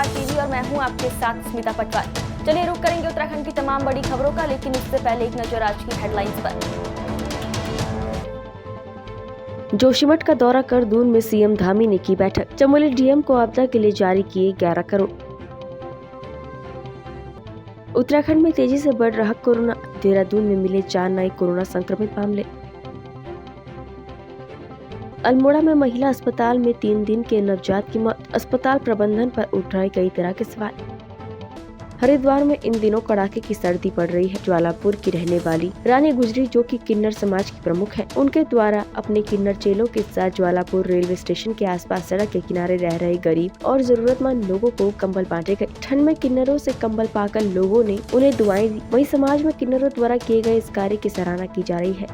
Star TV और मैं हूं आपके साथ स्मिता पटवार। चलिए रुक करेंगे उत्तराखंड की तमाम बड़ी खबरों का, लेकिन उससे पहले एक नजर आज की हेडलाइंस पर। जोशीमठ का दौरा कर दून में सीएम धामी ने की बैठक। चमोली डीएम को आपदा के लिए जारी किए 11 करोड़। उत्तराखंड में तेजी से बढ़ रहा कोरोना, देहरादून में मिले 4 नए कोरोना संक्रमित मामले। अल्मोड़ा में महिला अस्पताल में 3 दिन के नवजात की मौत, अस्पताल प्रबंधन पर उठ रहे कई तरह के सवाल। हरिद्वार में इन दिनों कड़ाके की सर्दी पड़ रही है। ज्वालापुर की रहने वाली रानी गुजरी, जो कि किन्नर समाज की प्रमुख है, उनके द्वारा अपने किन्नर चेलों के साथ ज्वालापुर रेलवे स्टेशन के आसपास सड़क के किनारे रह रहे गरीब और जरूरतमंद लोगों को कंबल बांटे गए। ठंड में किन्नरों से कंबल पाकर लोगों ने उन्हें दुआएं दी। वहीं समाज में किन्नरों द्वारा किए गए इस कार्य की सराहना की जा रही है।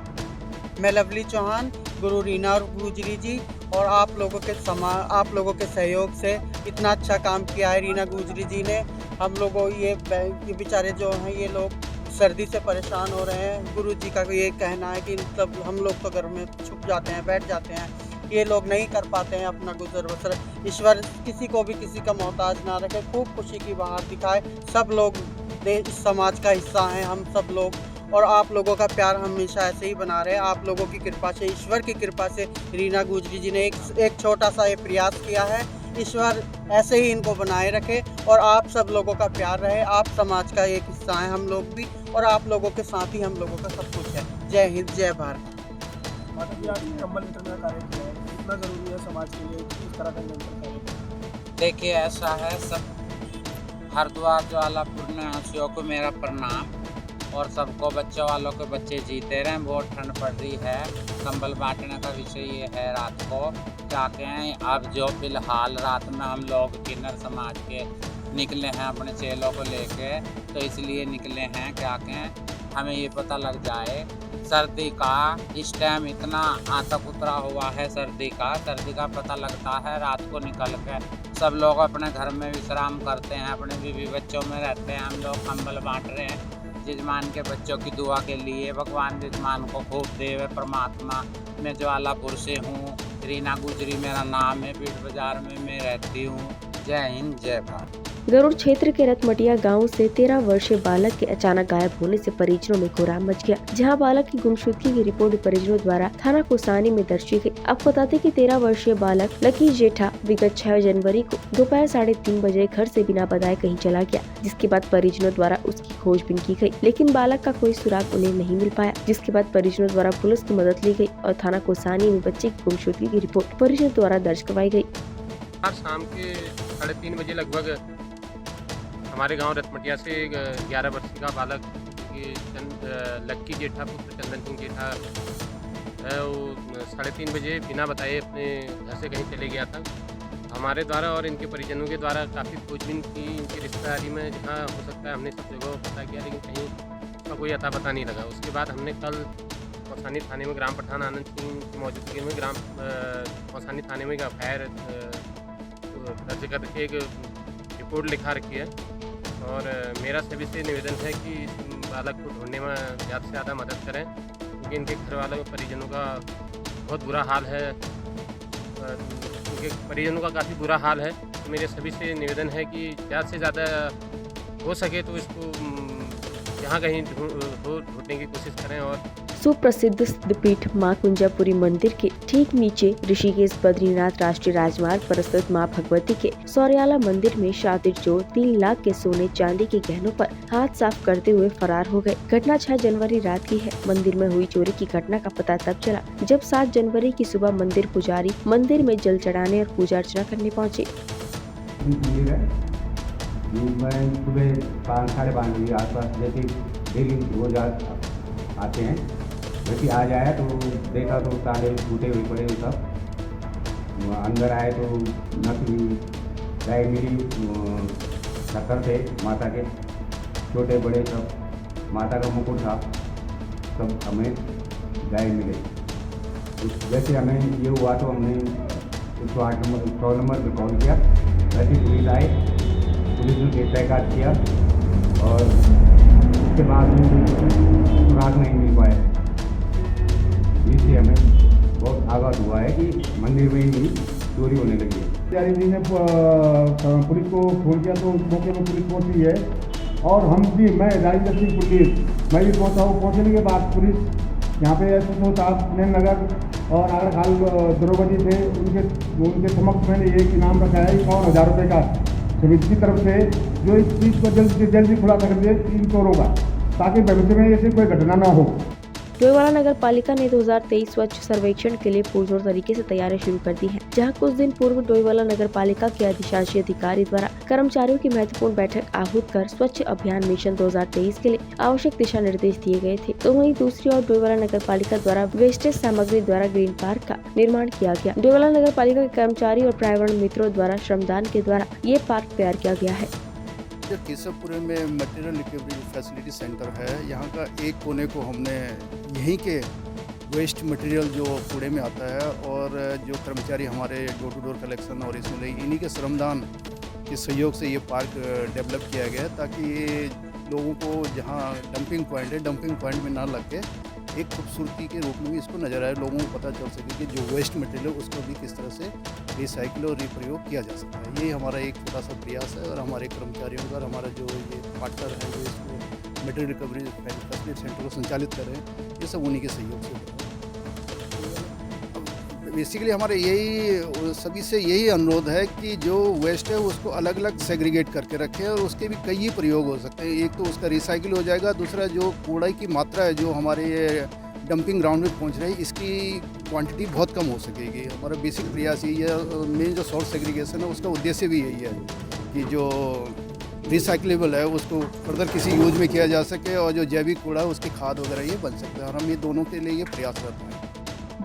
मैं लवली चौहान, गुरु रीना और गुजरी जी और आप लोगों के सहयोग से इतना अच्छा काम किया है रीना गुजरी जी ने। हम लोगों ये बेचारे जो हैं, ये लोग सर्दी से परेशान हो रहे हैं। गुरु जी का ये कहना है कि मतलब हम लोग तो घर में छुप जाते हैं, बैठ जाते हैं, ये लोग नहीं कर पाते हैं अपना गुजर बसर। ईश्वर किसी को भी किसी का मोहताज ना रखे, खूब खुशी की बाहर दिखाए। सब लोग इस समाज का हिस्सा हैं, हम सब लोग, और आप लोगों का प्यार हमेशा ऐसे ही बना रहे। आप लोगों की कृपा से, ईश्वर की कृपा से रीना गुजरी जी ने एक छोटा सा ये प्रयास किया है। ईश्वर ऐसे ही इनको बनाए रखे और आप सब लोगों का प्यार रहे। आप समाज का एक हिस्सा हैं हम लोग भी, और आप लोगों के साथ ही हम लोगों का सब कुछ है। जय हिंद, जय भारत। माता जी, आपने कंबल वितरण का कार्य किया है, कितना जरूरी है समाज के लिए इस तरह का निरंतर कार्य? देखिए, ऐसा है, सब हरिद्वार ज्वालापुर निवासियों को मेरा प्रणाम, और सबको बच्चों वालों के बच्चे जीते रहें। बहुत ठंड पड़ रही है, कंबल बांटने का विषय ये है। रात को क्या कहें, अब जो फिलहाल रात में हम लोग किन्नर समाज के निकले हैं अपने चेलों को लेके, तो इसलिए निकले हैं, क्या कहें, हमें ये पता लग जाए सर्दी का। इस टाइम इतना आतंक उतरा हुआ है सर्दी का पता लगता है रात को निकल के। सब लोग अपने घर में विश्राम करते हैं, अपने बीवी बच्चों में रहते हैं। हम लोग कंबल बांट रहे हैं जजमान के बच्चों की दुआ के लिए। भगवान जजमान को खूब देवे परमात्मा। मैं ज्वालापुर से हूँ, रीना गुजरी मेरा नाम है, बीट बाजार में मैं रहती हूँ। जय हिंद, जय भारत। गरुड़ क्षेत्र के रतमटिया गांव से 13 वर्षीय बालक के अचानक गायब होने से परिजनों में कोहराम मच गया। जहां बालक की गुमशुदगी की रिपोर्ट परिजनों द्वारा थाना कोसानी में दर्ज की गई। आपको बताते कि 13 वर्षीय बालक लकी जेठा विगत 6 जनवरी को दोपहर 3:30 बजे घर से बिना बताए कहीं चला गया, जिसके बाद परिजनों द्वारा उसकी खोजबीन की गई, लेकिन बालक का कोई सुराग उन्हें नहीं मिल पाया। जिसके बाद परिजनों द्वारा पुलिस की मदद ली गई और थाना कोसानी में बच्चे की गुमशुदगी की रिपोर्ट परिजनों द्वारा दर्ज करवाई गई। आज शाम के 3:30 बजे लगभग हमारे गांव रतमटिया से 11 वर्षीय का बालक लक्की जेठा पुत्र चंदन सिंह जेठा है, वो 3:30 बजे बिना बताए अपने घर से कहीं चले गया था। हमारे द्वारा और इनके परिजनों के द्वारा काफ़ी खोजबीन की, इनकी रिश्तेदारी में जहाँ हो सकता है हमने सब जगह पता किया, लेकिन कहीं उसका कोई अता पता नहीं लगा। उसके बाद हमने कल कौसानी थाने में ग्राम प्रधान आनंद सिंह की मौजूदगी में कौसानी थाने में एक एफआईआर दर्ज करके एक रिपोर्ट लिखा रखी है। और मेरा सभी से निवेदन है कि इस बालक को ढूंढने में ज़्यादा से ज़्यादा मदद करें, क्योंकि इनके घर वालों के परिजनों का बहुत बुरा हाल है। उनके परिजनों का काफ़ी बुरा हाल है। तो मेरे सभी से निवेदन है कि ज़्यादा से ज़्यादा हो सके तो इसको यहाँ कहीं ढूंढने की कोशिश करें। और सुप्रसिद्ध सिद्धपीठ मां कुंजापुरी मंदिर के ठीक नीचे ऋषिकेश बद्रीनाथ राष्ट्रीय राजमार्ग पर स्थित मां भगवती के सौर्याला मंदिर में शातिर चोर 3 लाख के सोने चांदी के गहनों पर हाथ साफ करते हुए फरार हो गए। घटना 6 जनवरी रात की है। मंदिर में हुई चोरी की घटना का पता तब चला जब 7 जनवरी की सुबह मंदिर पुजारी मंदिर में जल चढ़ाने और पूजा अर्चना करने पहुँचे। सुबह 5-5:30 बजे आसपास जैसे डेली रोज आते हैं, वैसे आज आया तो देखा तो ताले टूटे हुए पड़े हुए सब। अंदर आए तो नकली गाय मिली, शक्कर थे माता के, छोटे बड़े सब, माता का मुकुट था, सब हमें गाय मिले। जैसे हमें ये हुआ तो हमने 100 नंबर पर कॉल किया। वैसे पुलिस आए, पुलिस ने तहकीकात किया और उसके बाद में सुराग नहीं मिल पाया। इससे हमें बहुत आगाज हुआ है कि मंदिर में ही चोरी होने लगी है। यारी जी ने पुलिस को फोन किया तो उस मौके पर पुलिस पहुंची है और हम भी, मैं राजेंद्र सिंह पुलिस, मैं भी पहुंचा हूँ। पहुंचने के बाद पुलिस यहाँ पे एसएसओ साहब नगर और आगर खाल दरोगा जी थे, उनके समक्ष मैंने एक इनाम रखा है 51,000 रुपये का समिति की तरफ से, जो इस चीज़ को जल्द से जल्द खुलासा कर दे इन चोरों का, ताकि भविष्य में ऐसी कोई घटना ना हो। डोईवाला नगर पालिका ने 2023 स्वच्छ सर्वेक्षण के लिए पुरजोर तरीके से तैयारी शुरू कर दी है, जहां कुछ दिन पूर्व डोईवाला नगर पालिका के अधिशासी अधिकारी द्वारा कर्मचारियों की महत्वपूर्ण बैठक आहूत कर स्वच्छ अभियान मिशन 2023 के लिए आवश्यक दिशा निर्देश दिए गए थे। तो वहीं दूसरी ओर डोईवाला नगर पालिका द्वारा वेस्टेज सामग्री द्वारा ग्रीन पार्क का निर्माण किया गया। डोईवाला नगर पालिका के कर्मचारी और पर्यावरण मित्रों द्वारा श्रमदान के द्वारा ये पार्क तैयार किया गया है। केशवपुरे में मटेरियल रिकवरी फैसिलिटी सेंटर है। यहाँ का एक कोने को हमने यहीं के वेस्ट मटेरियल जो कूड़े में आता है और जो कर्मचारी हमारे डोर टू डोर कलेक्शन और इसमें इन्हीं के श्रमदान के सहयोग से ये पार्क डेवलप किया गया है, ताकि लोगों को जहाँ डंपिंग पॉइंट है, डंपिंग पॉइंट में ना लग के एक खूबसूरती के रूप में भी इसको नज़र आए, लोगों को पता चल सके कि जो वेस्ट मटेरियल है उसको भी किस तरह से रिसाइकिल और रिप्रयोग किया जा सकता है। ये हमारा एक छोटा सा प्रयास है और हमारे कर्मचारियों का और हमारा जो ये पार्टनर है जो इसको मटेरियल रिकवरी फैसिलिटी सेंटर को संचालित कर रहे हैं, ये सब उन्हीं के सहयोग से होता है। बेसिकली हमारे यही सभी से यही अनुरोध है कि जो वेस्ट है उसको अलग अलग सेग्रीगेट करके रखें और उसके भी कई प्रयोग हो सकते हैं। एक तो उसका रिसाइकिल हो जाएगा, दूसरा जो कूड़ा की मात्रा है जो हमारे ये डंपिंग ग्राउंड में पहुंच रही है, इसकी क्वांटिटी बहुत कम हो सकेगी। हमारा बेसिक प्रयास यही है, मेन जो सॉर्ट सेग्रीगेशन है उसका उद्देश्य भी यही है कि जो रिसाइकलेबल है उसको फर्दर किसी यूज में किया जा सके और जो जैविक कूड़ा है उसकी खाद वगैरह ये बन सकता है, और हम ये दोनों के लिए ये प्रयासरत हैं।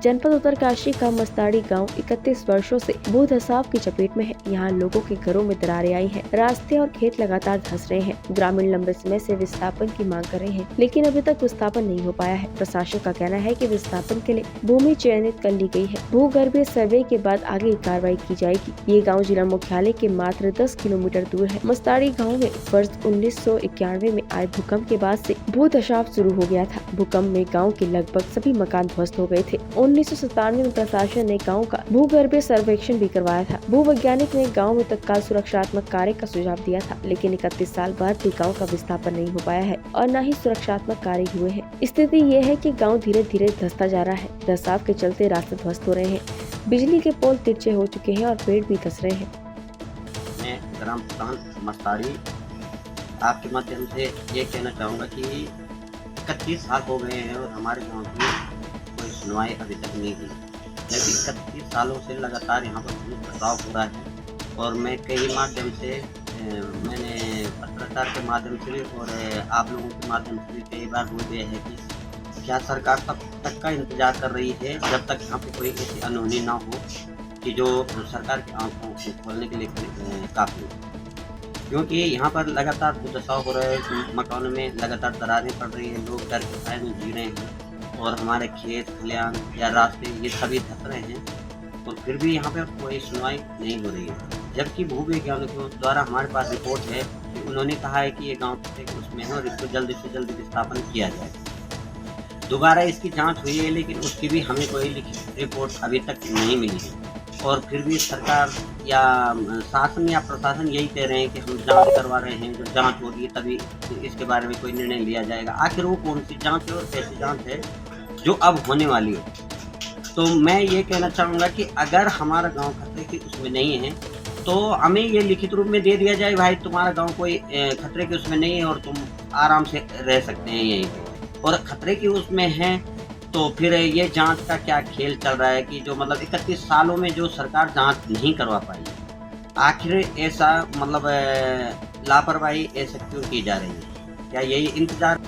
जनपद उत्तरकाशी का मस्ताड़ी गांव 31 वर्षों से भू धसाव की चपेट में है। यहाँ लोगों के घरों में दरारें आई हैं, रास्ते और खेत लगातार धंस रहे हैं। ग्रामीण लंबे समय से विस्थापन की मांग कर रहे हैं, लेकिन अभी तक विस्थापन नहीं हो पाया है। प्रशासन का कहना है कि विस्थापन के लिए भूमि चयनित कर ली गई है, भूगर्भीय सर्वे के बाद आगे कार्रवाई की जाएगी। ये गाँव जिला मुख्यालय के मात्र 10 किलोमीटर दूर है। मस्ताड़ी गाँव में वर्ष 1991 में आए भूकंप के बाद से भू धसाव शुरू हो गया था। भूकंप में गाँव के लगभग सभी मकान ध्वस्त हो गए थे। 1997 में प्रशासन ने गांव का भूगर्भीय सर्वेक्षण भी करवाया था। भूवैज्ञानिक ने गांव में तत्काल सुरक्षात्मक कार्य का सुझाव दिया था, लेकिन 31 साल बाद भी गांव का विस्थापन नहीं हो पाया है और न ही सुरक्षात्मक कार्य हुए हैं। स्थिति ये है कि गांव धीरे धीरे धंसता जा रहा है। धसाव के चलते रास्ते ध्वस्त हो रहे हैं, बिजली के पोल तिरछे हो चुके हैं और पेड़ भी धंस रहे हैं। मैं ग्राम प्रधान मस्ताड़ी आपके माध्यम से ये कहना चाहूँगा कि 31 साल हो गए हैं और हमारे गाँव की कोई सुनवाई अभी तक नहीं की, जबकि 31 सालों से लगातार यहाँ पर भू धसाव हो रहा है। और मैं कई माध्यम से मैंने पत्रकार के माध्यम से भी और आप लोगों के माध्यम से भी कई बार बोल दिया है कि क्या सरकार तब तक का इंतजार कर रही है जब तक यहाँ पे कोई ऐसी अनहोनी ना हो कि जो सरकार की आंखों को खोलने के लिए काफ़ी हो, क्योंकि यहाँ पर लगातार भू धसाव हो रहा है, मकानों में लगातार दरारें पड़ रही है, लोग डर के साए में जी रहे हैं और हमारे खेत खलियान या रास्ते ये सभी धस रहे हैं, और फिर भी यहाँ पर कोई सुनवाई नहीं हो रही है। जबकि भूवैज्ञानिकों द्वारा हमारे पास रिपोर्ट है कि उन्होंने कहा है कि ये गांव उसमें है और इसको जल्दी से जल्दी विस्थापन किया जाए। दोबारा इसकी जांच हुई है, लेकिन उसकी भी हमें कोई लिखित रिपोर्ट अभी तक नहीं मिली है, और फिर भी सरकार या शासन या प्रशासन यही कह रहे हैं कि हम जांच करवा रहे हैं, जब जांच होगी तभी इसके बारे में कोई निर्णय लिया जाएगा। आखिर वो कौन सी जांच है और कैसी जांच है जो अब होने वाली है। तो मैं ये कहना चाहूँगा कि अगर हमारा गांव खतरे के उसमें नहीं है तो हमें ये लिखित रूप में दे दिया जाए, भाई तुम्हारा गांव कोई खतरे के उसमें नहीं है और तुम आराम से रह सकते हैं यहीं पे, और खतरे के उसमें है तो फिर ये जांच का क्या खेल चल रहा है कि जो मतलब 31 सालों में जो सरकार जांच नहीं करवा पाई, आखिर ऐसा मतलब लापरवाही ऐसा क्यों की जा रही है? क्या यही इंतजार?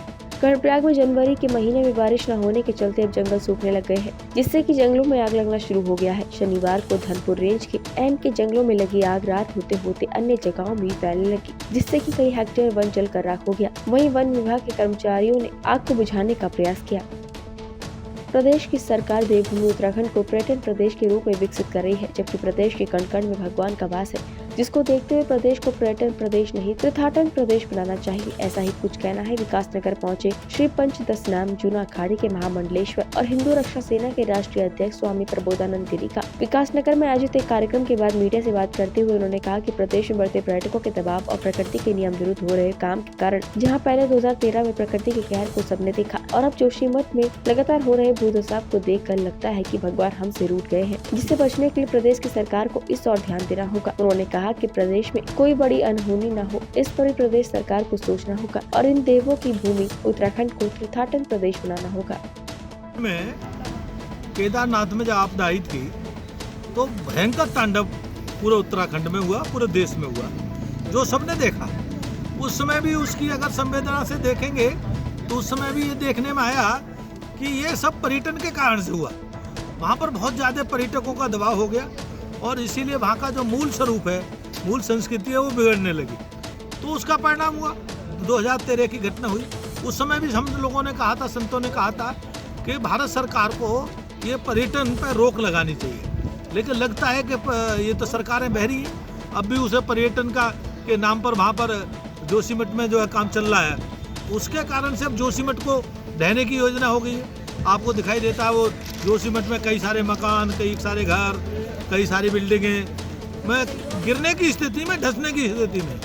कर्णप्रयाग में जनवरी के महीने में बारिश न होने के चलते अब जंगल सूखने लग गए हैं, जिससे कि जंगलों में आग लगना शुरू हो गया है। शनिवार को धनपुर रेंज के एन के जंगलों में लगी आग रात होते होते अन्य जगहों में फैलने लगी, जिससे कि कई हेक्टेयर वन जलकर राख हो गया। वहीं वन विभाग के कर्मचारियों ने आग को बुझाने का प्रयास किया। प्रदेश की सरकार देवभूमि उत्तराखंड को पर्यटन प्रदेश के रूप में विकसित कर रही है, जबकि प्रदेश के कण कण में भगवान का वास है, जिसको देखते हुए प्रदेश को पर्यटन प्रदेश नहीं तीर्थाटन प्रदेश बनाना चाहिए। ऐसा ही कुछ कहना है विकासनगर पहुंचे श्री पंच दशनाम जूना अखाड़े के महामंडलेश्वर और हिंदू रक्षा सेना के राष्ट्रीय अध्यक्ष स्वामी प्रबोधानंद गिरी का। विकासनगर में आयोजित एक कार्यक्रम के बाद मीडिया से बात करते हुए उन्होंने कहा कि प्रदेश में बढ़ते पर्यटकों के दबाव और प्रकृति के नियम विरुद्ध हो रहे काम के कारण जहां पहले 2013 में प्रकृति के कहर को सबने देखा और अब जोशीमठ में लगातार हो रहे भूदसाव को देखकर लगता है कि भगवान हमसे रूठ गए हैं, जिससे बचने के लिए प्रदेश की सरकार को इस ओर ध्यान देना होगा। उन्होंने कहा कि प्रदेश में कोई बड़ी अनहोनी न हो, इस पर प्रदेश सरकार को सोचना होगा और इन देवों की भूमि उत्तराखंड को तीर्थाटन प्रदेश बनाना होगा। में केदारनाथ में जब आपदा आई थी तो भयंकर तांडव पूरे उत्तराखंड में हुआ, पूरे देश में हुआ, जो सबने देखा। उस समय भी उसकी अगर संवेदना से देखेंगे तो उस समय भी ये देखने में आया कि ये सब पर्यटन के कारण से हुआ। वहाँ पर बहुत ज़्यादा पर्यटकों का दबाव हो गया और इसीलिए वहाँ का जो मूल स्वरूप है, मूल संस्कृति है, वो बिगड़ने लगी। तो उसका परिणाम हुआ 2013 की घटना हुई। उस समय भी हम लोगों ने कहा था, संतों ने कहा था कि भारत सरकार को ये पर्यटन पर रोक लगानी चाहिए, लेकिन लगता है कि ये तो सरकारें बहरी हैं। अब भी उसे पर्यटन का के नाम पर वहाँ पर जोशीमठ में जो है काम चल रहा है, उसके कारण से अब जोशीमठ को ढहने की योजना हो गई है। आपको दिखाई देता है वो जोशीमठ में कई सारे मकान, कई सारे घर, कई सारी बिल्डिंगें में गिरने की स्थिति में, धंसने की स्थिति में।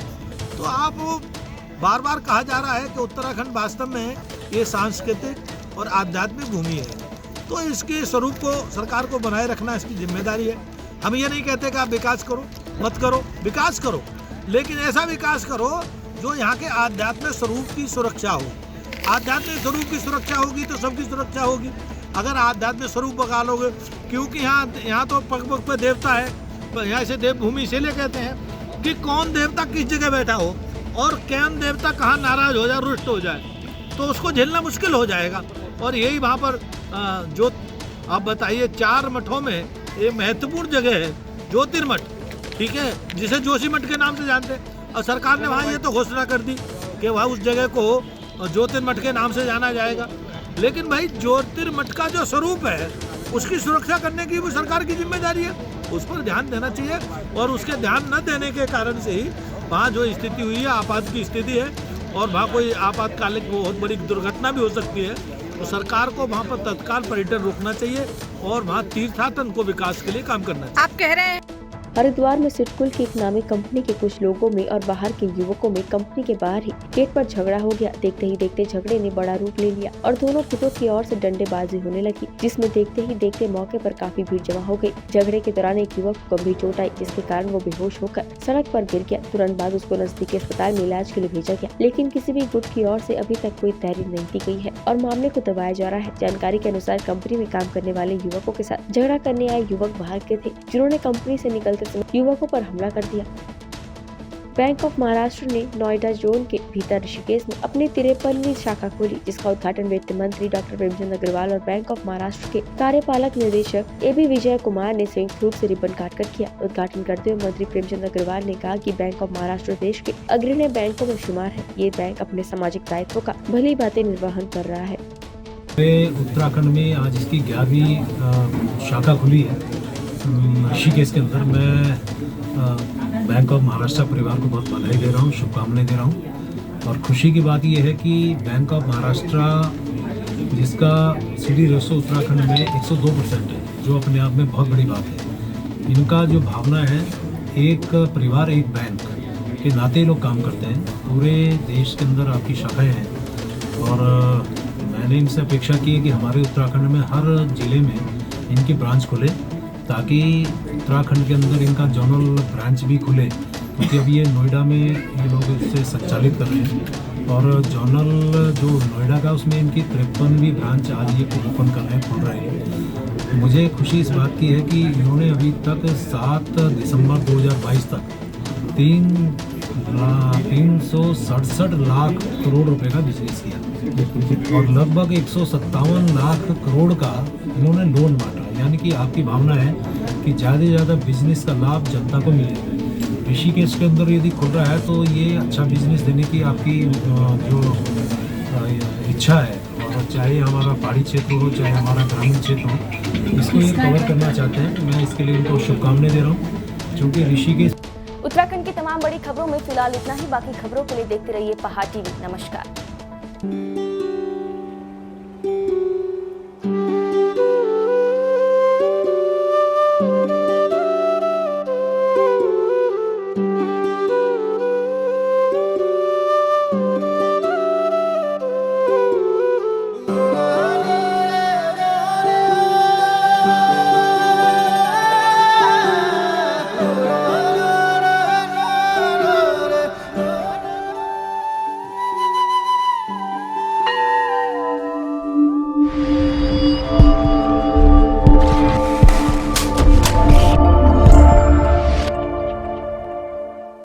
तो आप बार बार कहा जा रहा है कि उत्तराखंड वास्तव में ये सांस्कृतिक और आध्यात्मिक भूमि है, तो इसके स्वरूप को सरकार को बनाए रखना इसकी जिम्मेदारी है। हम ये नहीं कहते कि आप विकास करो, मत करो, विकास करो, लेकिन ऐसा विकास करो जो यहाँ के आध्यात्मिक स्वरूप की सुरक्षा हो। आध्यात्मिक स्वरूप की सुरक्षा होगी तो सबकी सुरक्षा होगी। अगर आध्यात्मिक स्वरूप बगा लोगे, क्योंकि यहाँ तो पग पग पे देवता है, यहाँ से देवभूमि इसीलिए कहते हैं कि कौन देवता किस जगह बैठा हो और कौन देवता कहाँ नाराज हो जाए, रुष्ट हो जाए, तो उसको झेलना मुश्किल हो जाएगा। और यही वहाँ पर जो आप बताइए 4 मठों में ये महत्वपूर्ण जगह है ज्योतिर्मठ, ठीक है, जिसे जोशीमठ के नाम से जानते हैं। और सरकार ने वहाँ ये तो घोषणा कर दी कि वहाँ उस जगह को ज्योतिर्मठ के नाम से जाना जाएगा, लेकिन भाई ज्योतिर्मठ का जो स्वरूप है उसकी सुरक्षा करने की भी सरकार की जिम्मेदारी है, उस पर ध्यान देना चाहिए। और उसके ध्यान न देने के कारण से ही वहाँ जो स्थिति हुई है, आपात की स्थिति है, और वहाँ कोई आपातकालिक बहुत बड़ी दुर्घटना भी हो सकती है, तो सरकार को वहाँ पर तत्काल पर्यटन रोकना चाहिए और वहाँ तीर्थाटन को विकास के लिए काम करना चाहिए। आप कह रहे हैं हरिद्वार में सिटकुल की एक नामी कंपनी के कुछ लोगों में और बाहर के युवकों में कंपनी के बाहर ही गेट पर झगड़ा हो गया। देखते ही देखते झगड़े ने बड़ा रूप ले लिया और दोनों गुटों की ओर से डंडेबाजी होने लगी, जिसमें देखते ही देखते मौके पर काफी भीड़ जमा हो गई। झगड़े के दौरान एक युवक को गंभीर चोट आई, जिसके कारण वो बेहोश होकर सड़क पर गिर गया। तुरंत बाद उसको नजदीकी अस्पताल में इलाज के लिए भेजा गया, लेकिन किसी भी गुट की ओर से अभी तक कोई तहरीर नहीं दी गई है और मामले को दबाया जा रहा है। जानकारी के अनुसार कंपनी में काम करने वाले युवकों के साथ झगड़ा करने आए युवक बाहर के थे, जिन्होंने कंपनी से निकलते समय युवकों पर हमला कर दिया। बैंक ऑफ महाराष्ट्र ने नोएडा जोन के भीतर ऋषिकेश में अपनी 53वीं शाखा खोली, जिसका उद्घाटन वित्त मंत्री डॉक्टर प्रेमचंद अग्रवाल और बैंक ऑफ महाराष्ट्र के कार्यपालक निदेशक AB विजय कुमार ने संयुक्त रूप से रिबन काटकर किया। उद्घाटन करते हुए मंत्री प्रेमचंद अग्रवाल ने कहा कि बैंक ऑफ महाराष्ट्र देश के अग्रणी बैंकों में शुमार है। ये बैंक अपने सामाजिक दायित्वों का भली भांति निर्वहन कर रहा है। उत्तराखंड में आज इसकी 11वीं शाखा खुली है ऋषिकेश के अंदर। मैं बैंक ऑफ महाराष्ट्र परिवार को बहुत बधाई दे रहा हूँ, शुभकामनाएं दे रहा हूँ। और खुशी की बात यह है कि बैंक ऑफ महाराष्ट्र जिसका CD रेशो उत्तराखंड में 102% है, जो अपने आप में बहुत बड़ी बात है। इनका जो भावना है, एक परिवार एक बैंक के नाते लोग काम करते हैं। पूरे देश के अंदर आपकी शाखाएँ हैं और मैंने इनसे अपेक्षा की है कि हमारे उत्तराखंड में हर ज़िले में इनकी ब्रांच खुले, ताकि उत्तराखंड के अंदर इनका जोनल ब्रांच भी खुले, क्योंकि अभी ये नोएडा में ये लोग इसे संचालित कर रहे हैं। और जोनल जो नोएडा का उसमें इनकी 53वीं ब्रांच आज ये ओपन कर रहे हैं, खुल रहे हैं। मुझे खुशी इस बात की है कि इन्होंने अभी तक 7 दिसंबर 2022 तक 367 लाख करोड़ रुपए का बिजनेस किया और लगभग 157 लाख करोड़ का इन्होंने लोन बांटा। यानी कि आपकी भावना है कि ज़्यादा से ज़्यादा बिजनेस का लाभ जनता को मिले। ऋषिकेश के अंदर यदि खुल रहा है तो ये अच्छा बिजनेस देने की आपकी जो इच्छा है, और चाहे हमारा पहाड़ी क्षेत्र हो चाहे हमारा ग्रामीण क्षेत्र हो, इसको ये कवर करना चाहते हैं। मैं इसके लिए इनको शुभकामनाएं दे रहा हूँ, क्योंकि ऋषिकेश उत्तराखंड की तमाम बड़ी खबरों में फिलहाल इतना ही। बाकी खबरों के लिए देखते रहिए पहाड़ टीवी। नमस्कार।